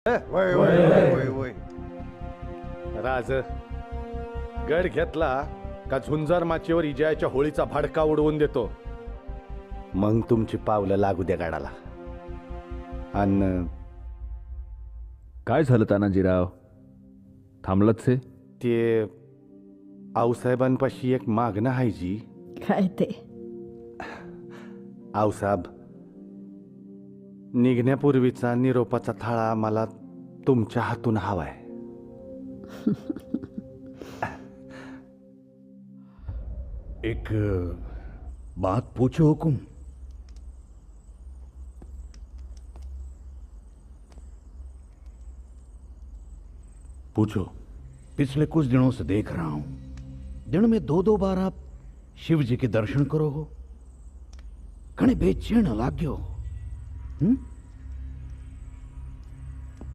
वय वय वय वय. राज गड घेतला का झुंजार माचीवर इजयाच्या होळीचा भडका उडवून देतो. मग तुमची पावलं लागू द्या गाडाला. आणि काय झालं तानाजीराव, थांबलत से? ते आऊसाहेबांपाशी एक मागणं आहे जी. काय ते? आऊसाहेब, निघण्यापूर्वीचा निरोपाचा थाळा मला तुमच्या हातून हवाय. एक बात पूछो हुकुम. पूछो. पिछले कुछ दिनों से देख रहा हूं, दिन में 2-2 बार आप शिव जी के दर्शन करो हो. घणे बेचैन लाग्यो.